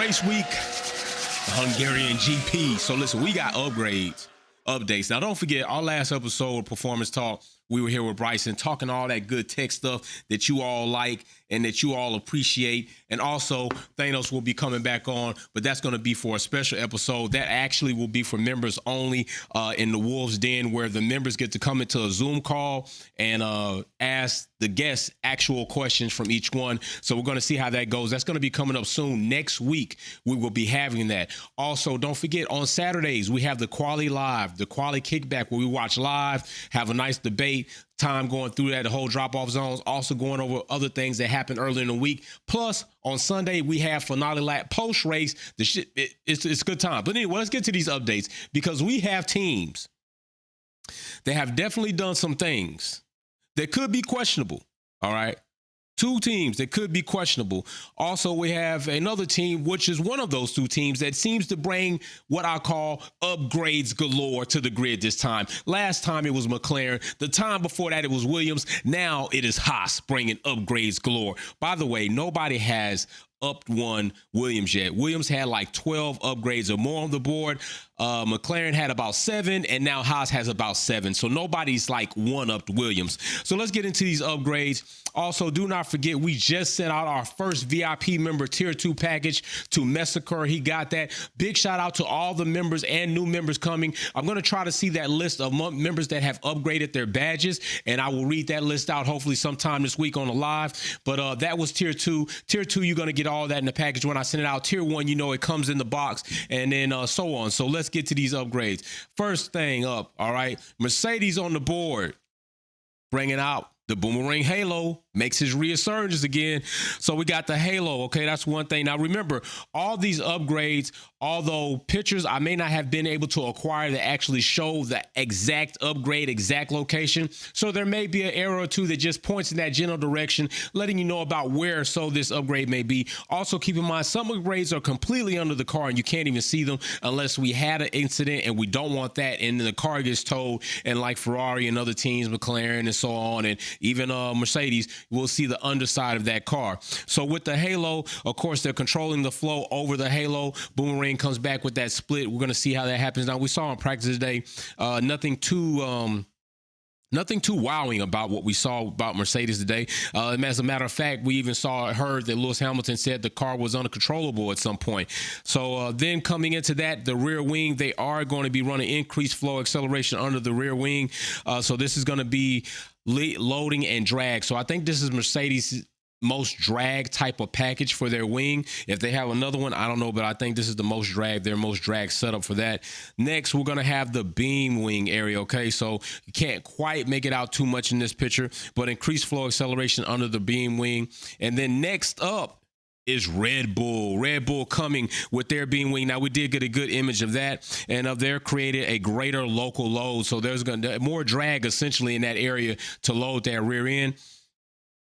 race week, the Hungarian GP. So listen, we got updates. Now don't forget, our last episode of Performance Talk, we were here with Bryson talking all that good tech stuff that you all like and that you all appreciate. And also, Thanos will be coming back on, but that's going to be for a special episode. That actually will be for members only in the Wolves Den, where the members get to come into a Zoom call and ask the guests actual questions from each one. So we're going to see how that goes. That's going to be coming up soon. Next week, we will be having that. Also, don't forget, on Saturdays, we have the Quali Live, the Quali Kickback, where we watch live, have a nice debate, time going through that, the whole drop-off zones, also going over other things that happened earlier in the week. Plus, on Sunday, we have Finale Lap post-race. It's a good time. But anyway, let's get to these updates, because we have teams that have definitely done some things that could be questionable, all right? Two teams that could be questionable. Also, we have another team, which is one of those two teams that seems to bring what I call upgrades galore to the grid this time. Last time it was McLaren. The time before that it was Williams. Now it is Haas bringing upgrades galore. By the way, nobody has upped one Williams yet. Williams had like 12 upgrades or more on the board. McLaren had about 7, and now Haas has about 7. So nobody's like one-upped Williams. So let's get into these upgrades. Also, do not forget, we just sent out our first VIP member Tier 2 package to Messaker. He got that. Big shout out to all the members and new members coming. I'm going to try to see that list of members that have upgraded their badges, and I will read that list out hopefully sometime this week on the live. But that was Tier 2. Tier 2, you're going to get all that in the package when I send it out. Tier 1, you know, it comes in the box, and then so on. So let's get to these upgrades. First thing up, all right, Mercedes on the board, bringing out the Boomerang Halo, makes his resurgence again. So we got the Halo, okay? That's one thing. Now, remember, all these upgrades, although pictures I may not have been able to acquire that actually show the exact upgrade, exact location. So there may be an error or two that just points in that general direction, letting you know about where so this upgrade may be. Also, keep in mind, some upgrades are completely under the car and you can't even see them unless we had an incident, and we don't want that. And then the car gets towed, and like Ferrari and other teams, McLaren and so on, and even Mercedes, we'll see the underside of that car. So with the Halo, of course, they're controlling the flow over the Halo. Boomerang comes back with that split. We're going to see how that happens. Now, we saw in practice today, nothing too wowing about what we saw about Mercedes today. As a matter of fact, we even heard that Lewis Hamilton said the car was uncontrollable at some point. So then coming into that, the rear wing, they are going to be running increased flow acceleration under the rear wing. So this is going to be loading and drag. So I think this is Mercedes' most drag type of package for their wing. If they have another one, I don't know, but I think this is the most drag, their most drag setup for that. Next, we're going to have the beam wing area, okay? So you can't quite make it out too much in this picture, but increased flow acceleration under the beam wing. And then next up is Red Bull. Red Bull coming with their beam wing. Now, we did get a good image of that, and they're created a greater local load. So there's going to be more drag essentially in that area to load that rear end.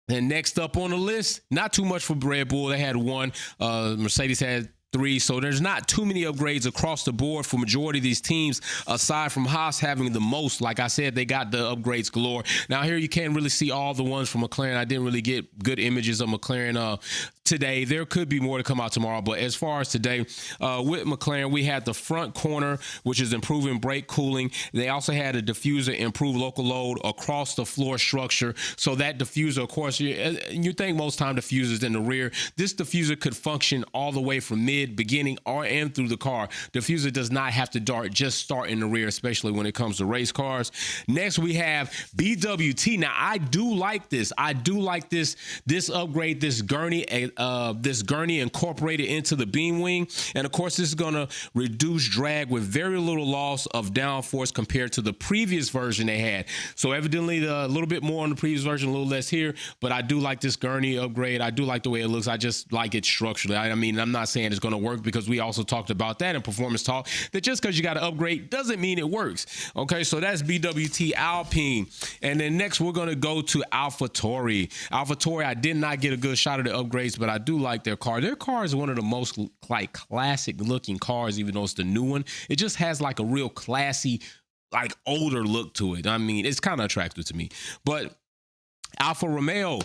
And next up on the list, not too much for Red Bull. They had 1. Mercedes had 3. So there's not too many upgrades across the board for majority of these teams, aside from Haas having the most. Like I said, they got the upgrades galore. Now here you can't really see all the ones from McLaren. I didn't really get good images of McLaren today. There could be more to come out tomorrow. But as far as today, with McLaren, we had the front corner, which is improving brake cooling. They also had a diffuser improve local load across the floor structure. So that diffuser, of course, you think most time diffusers in the rear. This diffuser could function all the way from mid, beginning, or and through the car. Diffuser does not have to just start in the rear, especially when it comes to race cars. Next, we have BWT. Now, I do like this. I do like this upgrade, this gurney incorporated into the beam wing. And of course, this is going to reduce drag with very little loss of downforce compared to the previous version they had. So evidently a little bit more on the previous version, a little less here, but I do like this gurney upgrade. I do like the way it looks. I just like it structurally. I mean, I'm not saying it's going to work, because we also talked about that in Performance Talk, that just because you got to upgrade doesn't mean it works. Okay, so that's BWT Alpine. And then next we're going to go to AlphaTauri. AlphaTauri, I did not get a good shot of the upgrades, but I do like their car. Their car is one of the most like classic looking cars, even though it's the new one. It just has like a real classy, like older look to it. I mean, it's kind of attractive to me. But Alfa Romeo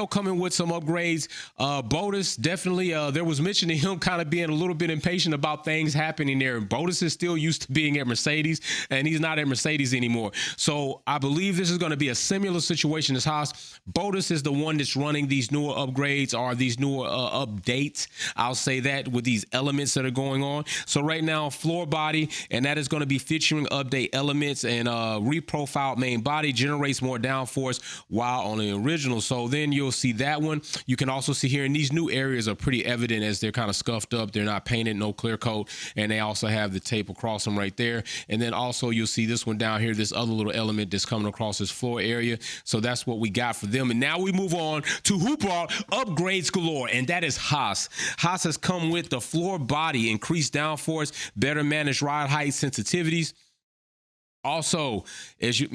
coming with some upgrades. Bottas definitely. There was mention of him kind of being a little bit impatient about things happening there. And Bottas is still used to being at Mercedes, and he's not at Mercedes anymore. So I believe this is going to be a similar situation as Haas. Bottas is the one that's running these newer upgrades or these newer updates. I'll say that with these elements that are going on. So right now, floor body, and that is going to be featuring update elements, and reprofiled main body generates more downforce while on the original. So then you'll see that one. You can also see here, and these new areas are pretty evident as they're kind of scuffed up. They're not painted, no clear coat, and they also have the tape across them right there. And then also you'll see this one down here, this other little element that's coming across this floor area. So that's what we got for them. And now we move on to who brought upgrades galore, and that is Haas. Haas has come with the floor body, increased downforce, better managed ride height sensitivities. Also, as you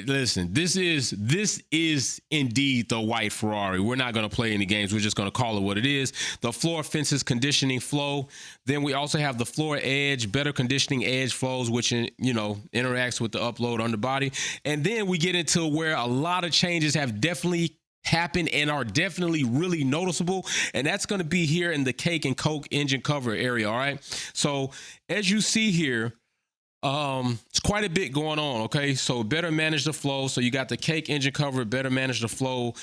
listen, this is indeed the white Ferrari. We're not going to play any games. We're just going to call it what it is. The floor fences conditioning flow. Then we also have the floor edge, better conditioning edge flows, which interacts with the upload underbody. And then we get into where a lot of changes have definitely happened and are definitely really noticeable, and that's going to be here in the cake and coke engine cover area. All right. So as you see here, it's quite a bit going on. Okay, so better manage the flow. So you got the cake engine cover, better manage the flow,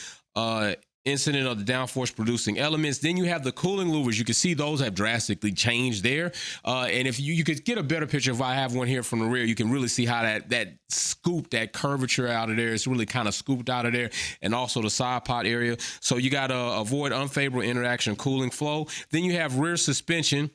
incident of the downforce producing elements. Then you have the cooling louvers. You can see those have drastically changed there. And if you could get a better picture, if I have one here from the rear, you can really see how that scoop, that curvature out of there is really kind of scooped out of there, and also the side pot area. So you got to avoid unfavorable interaction, cooling flow. Then you have rear suspension.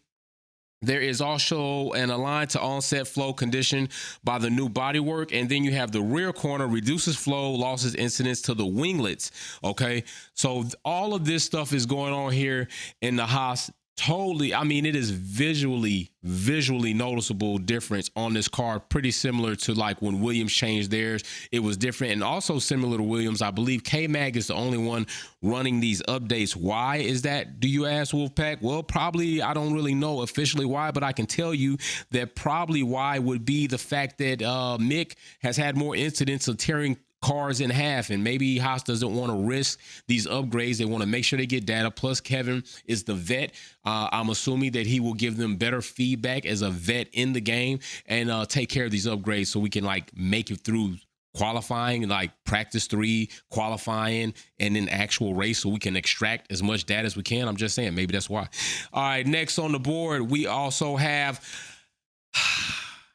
There is also an align to onset flow condition by the new bodywork. And then you have the rear corner reduces flow, losses incidence to the winglets. Okay. So all of this stuff is going on here in the Haas. Totally. I mean, it is visually noticeable difference on this car. Pretty similar to like when Williams changed theirs. It was different, and also similar to Williams. I believe K-Mag is the only one running these updates. Why is that, do you ask, Wolfpack? Well, probably, I don't really know officially why, but I can tell you that probably why would be the fact that Mick has had more incidents of tearing cars in half, and maybe Haas doesn't want to risk these upgrades. They want to make sure they get data. Plus, Kevin is the vet. I'm assuming that he will give them better feedback as a vet in the game and take care of these upgrades so we can like make it through qualifying, like practice 3, qualifying, and then actual race, so we can extract as much data as we can. I'm just saying, maybe that's why. All right, next on the board, we also have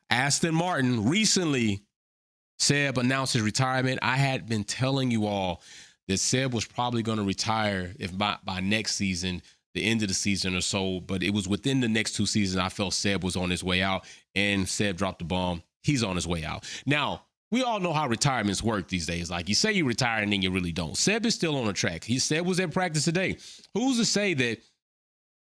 Aston Martin. Recently, Seb announced his retirement. I had been telling you all that Seb was probably going to retire if by next season, the end of the season or so, but it was within the next 2 seasons. I felt Seb was on his way out, and Seb dropped the bomb. He's on his way out. Now, we all know how retirements work these days. Like, you say you retire and then you really don't. Seb is still on the track. Seb was at practice today. Who's to say that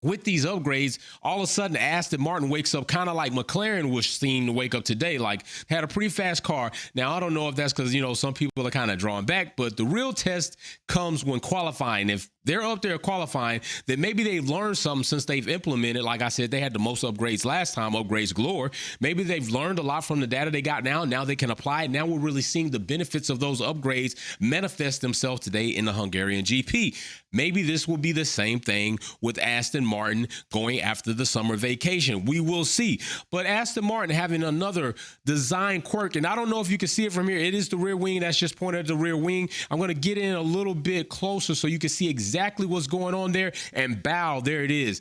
with these upgrades, all of a sudden Aston Martin wakes up kind of like McLaren was seen to wake up today, like had a pretty fast car. Now, I don't know if that's because, some people are kind of drawing back, but the real test comes when qualifying. If they're up there qualifying, then maybe they've learned something since they've implemented. Like I said, they had the most upgrades last time, upgrades galore. Maybe they've learned a lot from the data they got now. Now they can apply it. Now we're really seeing the benefits of those upgrades manifest themselves today in the Hungarian GP. Maybe this will be the same thing with Aston Martin going after the summer vacation. We will see. But Aston Martin having another design quirk, and I don't know if you can see it from here. It is the rear wing that's just pointed at the rear wing. I'm going to get in a little bit closer so you can see exactly what's going on there. And bow, there it is.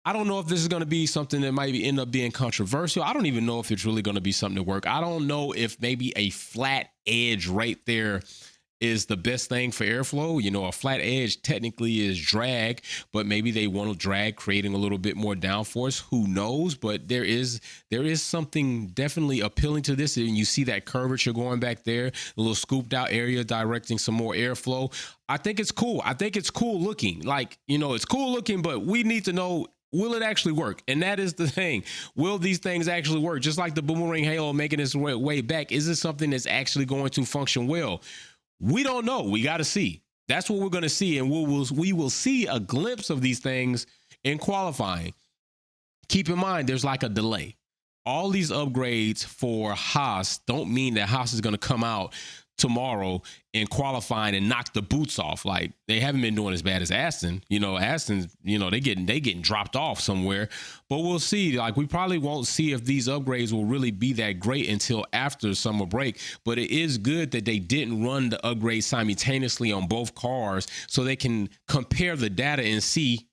I don't know if this is going to be something that might end up being controversial. I don't even know if it's really going to be something to work. I don't know if maybe a flat edge right there is the best thing for airflow. A flat edge technically is drag, but maybe they want to drag, creating a little bit more downforce. Who knows? But there is something definitely appealing to this. And you see that curvature going back there, a little scooped out area directing some more airflow. I think it's cool. I think it's cool looking. Like, it's cool looking, but we need to know, will it actually work? And that is the thing. Will these things actually work? Just like the boomerang halo making its way back, is this something that's actually going to function well? We don't know. We got to see. That's what we're going to see. And we will see a glimpse of these things in qualifying. Keep in mind, there's like a delay. All these upgrades for Haas don't mean that Haas is going to come out tomorrow in qualifying and knock the boots off. Like, they haven't been doing as bad as Aston. Aston's, they getting dropped off somewhere. But we'll see. Like, we probably won't see if these upgrades will really be that great until after summer break. But it is good that they didn't run the upgrades simultaneously on both cars so they can compare the data and see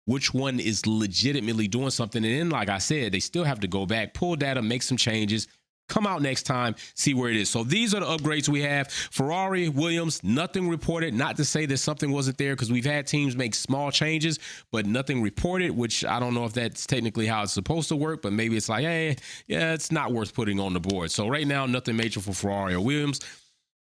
which one is legitimately doing something. And then, like I said, they still have to go back, pull data, make some changes, come out next time, see where it is. So these are the upgrades we have. Ferrari, Williams, nothing reported. Not to say that something wasn't there, because we've had teams make small changes, but nothing reported, which I don't know if that's technically how it's supposed to work, but maybe it's like, hey, yeah, it's not worth putting on the board. So right now, nothing major for Ferrari or Williams.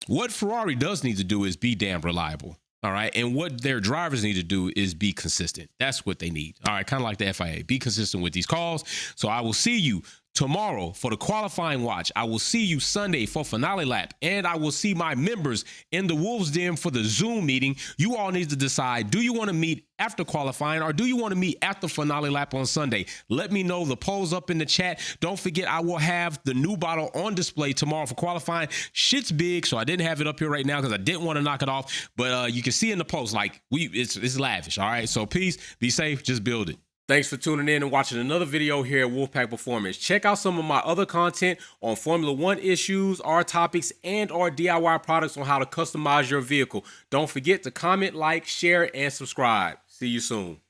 What Ferrari does need to do is be damn reliable. All right. And what their drivers need to do is be consistent. That's what they need. All right. Kind of like the FIA. Be consistent with these calls. So I will see you tomorrow for the qualifying watch. I will see you Sunday for finale lap. And I will see my members in the Wolves Den for the Zoom meeting. You all need to decide, do you want to meet after qualifying or do you want to meet after finale lap on Sunday? Let me know. The poll's up in the chat. Don't forget, I will have the new bottle on display tomorrow for qualifying. Shit's big, so I didn't have it up here right now because I didn't want to knock it off. But you can see in the post, like, it's lavish. All right. So peace, be safe, just build it. Thanks for tuning in and watching another video here at Wolfpack Performance. Check out some of my other content on Formula One issues, our topics, and our DIY products on how to customize your vehicle. Don't forget to comment, like, share, and subscribe. See you soon.